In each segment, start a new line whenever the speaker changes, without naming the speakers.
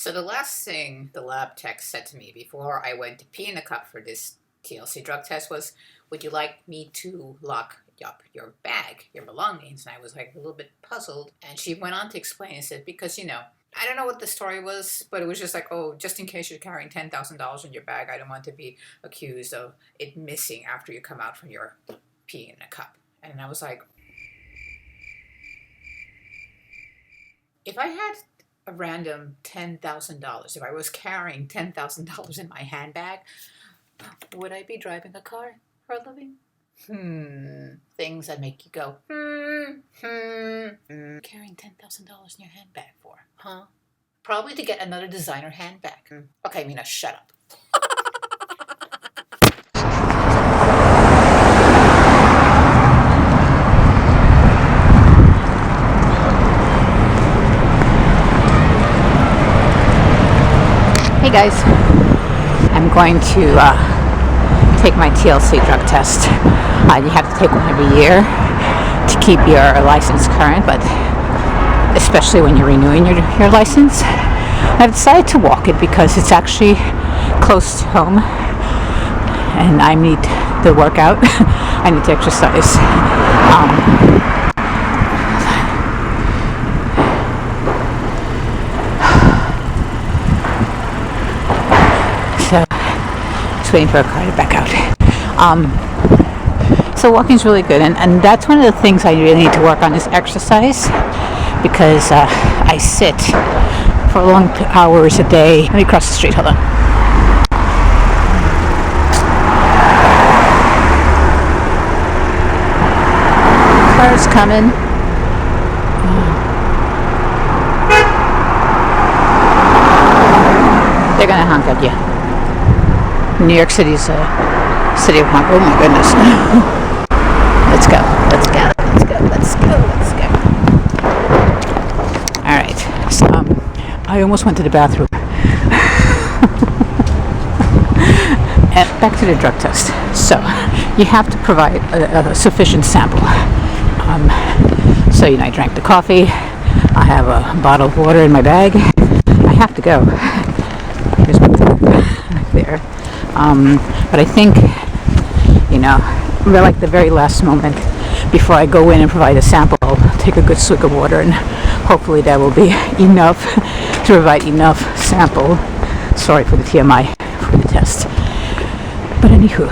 So the last thing the lab tech said to me before I went to pee in a cup for this TLC drug test was, would you like me to lock up your bag, your belongings? And I was like a little bit puzzled. And she went on to explain and said, because, I don't know what the story was, but it was just like, oh, just in case you're carrying $10,000 in your bag, I don't want to be accused of it missing after you come out from your peeing in a cup. And I was like, if I had a random $10,000, if I was carrying $10,000 in my handbag, would I be driving a car for a living? Things that make you go, Carrying $10,000 in your handbag for, huh? Probably to get another designer handbag. Okay, Minna, shut up. Hey guys, I'm going to take my TLC drug test. You have to take one every year to keep your license current, but especially when you're renewing your license. I've decided to walk it because it's actually close to home and I need the workout. I need to exercise. So just waiting for a car to back out. So walking's really good, and that's one of the things I really need to work on is exercise, because I sit for long hours a day. Let me cross the street, hold on. Cars coming. They're gonna honk at you. New York City's a city of honk. Oh my goodness. Let's go. Alright, so I almost went to the bathroom. And back to the drug test. So, you have to provide a sufficient sample. So, I drank the coffee. I have a bottle of water in my bag. I have to go. Here's my right there. But I think, we're like the very last moment before I go in and provide a sample. I'll take a good swig of water, and hopefully that will be enough to provide enough sample. Sorry for the TMI for the test. But anywho.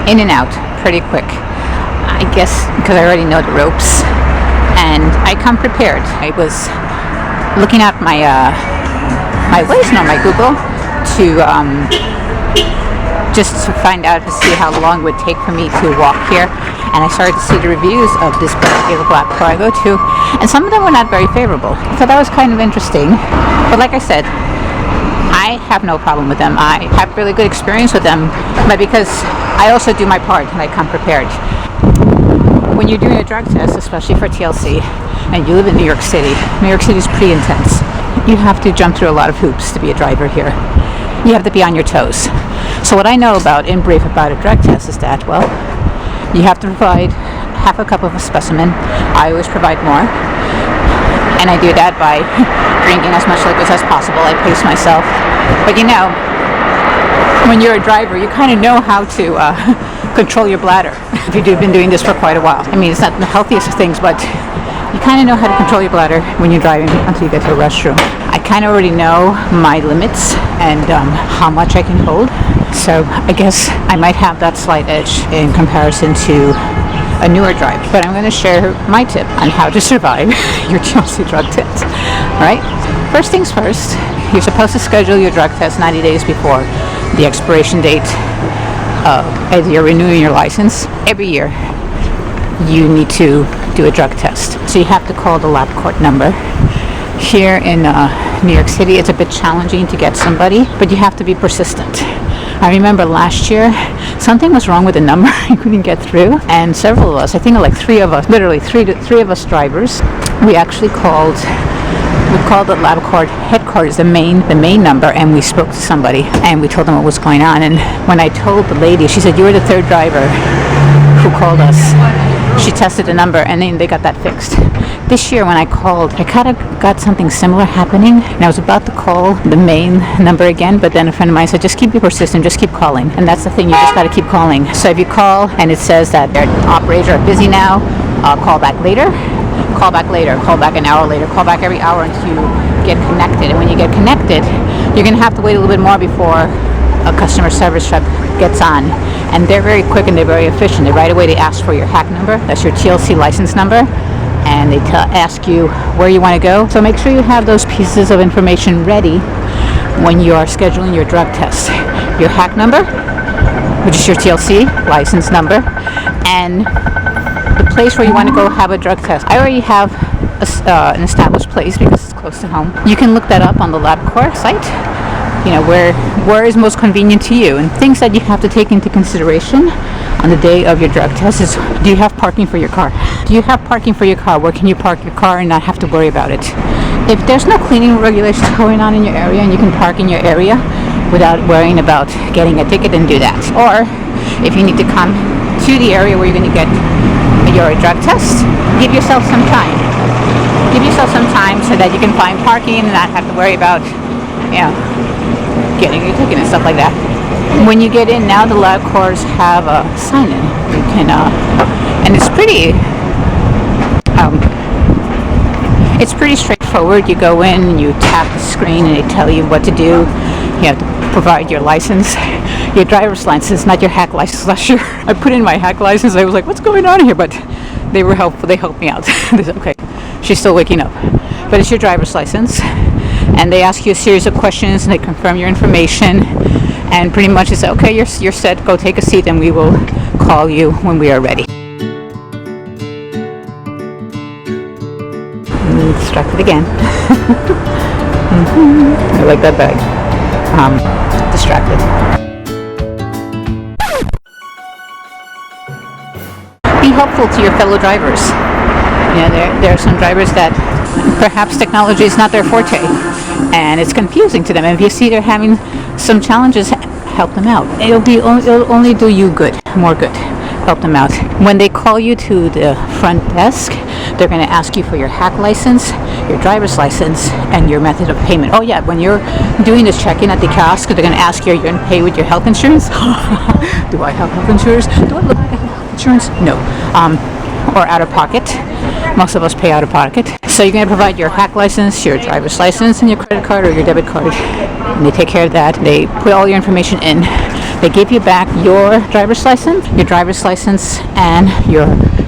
In and out pretty quick, I guess, because I already know the ropes and I come prepared. I was looking at my Waze, my Google, to just to find out to see how long it would take for me to walk here, and I started to see the reviews of this particular black car I go to, and some of them were not very favorable, so that was kind of interesting. But like I said, I have no problem with them. I have really good experience with them, but because I also do my part and I come prepared. When you're doing a drug test, especially for TLC, and you live in New York City is pretty intense. You have to jump through a lot of hoops to be a driver here. You have to be on your toes. So what I know in brief about a drug test is that, well, you have to provide half a cup of a specimen. I always provide more. And I do that by drinking as much liquids as possible. I pace myself. But when you're a driver, you kind of know how to control your bladder. If you've been doing this for quite a while. I mean, it's not the healthiest of things, but you kind of know how to control your bladder when you're driving until you get to a restroom. I kind of already know my limits and how much I can hold. So I guess I might have that slight edge in comparison to a newer driver. But I'm going to share my tip on how to survive your TLC drug test. Alright? First things first, you're supposed to schedule your drug test 90 days before the expiration date as you're renewing your license. Every year you need to do a drug test. So you have to call the lab court number Here in New York City, it's a bit challenging to get somebody, but you have to be persistent. I remember last year, something was wrong with the number. I couldn't get through, and several of us, I think like three of us, literally three of us drivers, we actually called the LabCorp headquarters, the main number, and we spoke to somebody and we told them what was going on. And when I told the lady, she said, "You were the third driver who called us." She tested the number and then they got that fixed. This year when I called, I kind of got something similar happening, and I was about to call the main number again, but then a friend of mine said, just keep persistent, just keep calling. And that's the thing, you just got to keep calling. So if you call and it says that their operators are busy now, call back later, call back an hour later, call back every hour until you get connected. And when you get connected, you're going to have to wait a little bit more before a customer service rep gets on. And they're very quick and they're very efficient. Right away they ask for your hack number, that's your TLC license number, and they ask you where you want to go. So make sure you have those pieces of information ready when you are scheduling your drug test. Your hack number, which is your TLC license number, and the place where you want to go have a drug test. I already have an established place because it's close to home. You can look that up on the LabCorp site. You know, where is most convenient to you, and things that you have to take into consideration on the day of your drug test is, do you have parking for your car? Do you have parking for your car? Where can you park your car and not have to worry about it? If there's no cleaning regulations going on in your area and you can park in your area without worrying about getting a ticket, then do that. Or if you need to come to the area where you're going to get your drug test, give yourself some time. Give yourself some time so that you can find parking and not have to worry about, you know, getting your ticket and stuff like that. When you get in now, the LabCorps have a sign-in. You can, and it's pretty straightforward. You go in, you tap the screen, and they tell you what to do. You have to provide your license, your driver's license, not your hack license. Last year, I put in my hack license. I was like, "What's going on here?" But they were helpful. They helped me out. They said, "Okay, she's still waking up," but it's your driver's license. And they ask you a series of questions and they confirm your information, and pretty much it's okay, you're set, go take a seat and we will call you when we are ready. Distracted again. I like that bag. Distracted. Be helpful to your fellow drivers. You know, there are some drivers that perhaps technology is not their forte and it's confusing to them, and if you see they're having some challenges, help them out. It'll only do you good, more good. Help them out. When they call you to the front desk, they're going to ask you for your hack license, your driver's license, and your method of payment. Oh yeah, when you're doing this check-in at the kiosk, they're going to ask you, are you going to pay with your health insurance? Do I have health insurance? Do I look like I have health insurance? No. Or out of pocket. Most of us pay out of pocket. So you're going to provide your hack license, your driver's license, and your credit card or your debit card. And they take care of that. They put all your information in. They give you back your driver's license, and your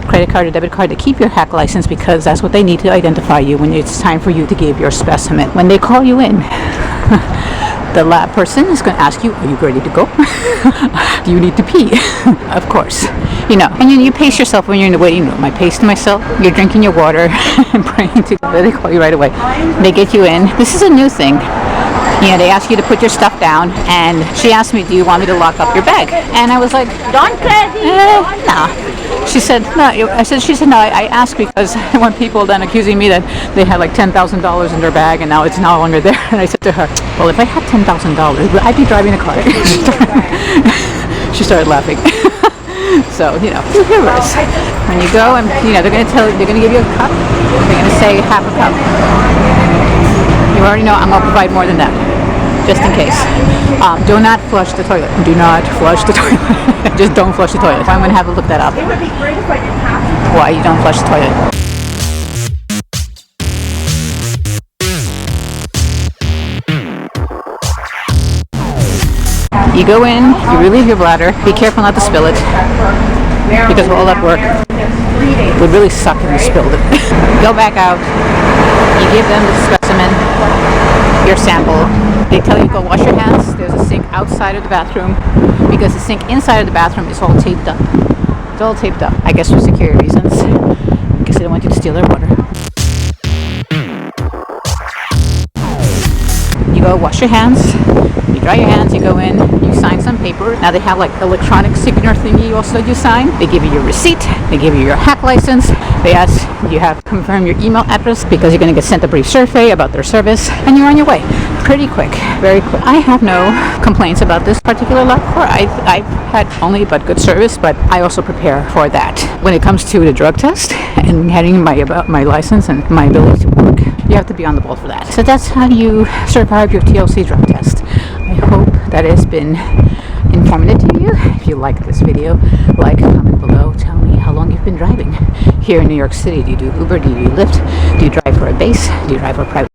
credit card or debit card to keep your hack license, because that's what they need to identify you when it's time for you to give your specimen. When they call you in, the lab person is going to ask you, are you ready to go? Do you need to pee? Of course. You know, and you pace yourself when you're in the waiting room. I paced myself. You're drinking your water and praying to God. They call you right away. They get you in. This is a new thing. You know, they ask you to put your stuff down, and she asked me, do you want me to lock up your bag? And I was like, don't no. She said, no. She said, no, I asked because I want people then accusing me that they had like $10,000 in their bag and now it's no longer there. And I said to her, well, if I had $10,000, I'd be driving a car. She started laughing. So, you know, who cares? When you go and, you know, they're going to give you a cup. They're going to say half a cup. You already know I'm going to provide more than that, just in case. Do not flush the toilet. Do not flush the toilet. Just don't flush the toilet. I'm going to have to look that up. It would be great if I didn't have to. Why you don't flush the toilet. You go in, you relieve your bladder. Be careful not to spill it, because of all that work. It would really suck if you spilled it. Go back out. You give them the specimen, your sample. They tell you to go wash your hands. There's a sink outside of the bathroom, because the sink inside of the bathroom is all taped up. It's all taped up, I guess for security reasons, because they don't want you to steal their water. You go wash your hands, you dry your hands, you go in, you sign some paper. Now they have like electronic signature thingy also you sign. They give you your receipt, they give you your hack license. They ask you have to confirm your email address because you're going to get sent a brief survey about their service, and you're on your way. Pretty quick, very quick. I have no complaints about this particular LabCorp. I've had only but good service, but I also prepare for that. When it comes to the drug test and having my license and my ability to work, you have to be on the ball for that. So that's how you survive your TLC drug test. I hope that has been informative to you. If you like this video, like, comment below, tell me how long you've been driving here in New York City. Do you do Uber? Do you do Lyft? Do you drive for a base? Do you drive for a private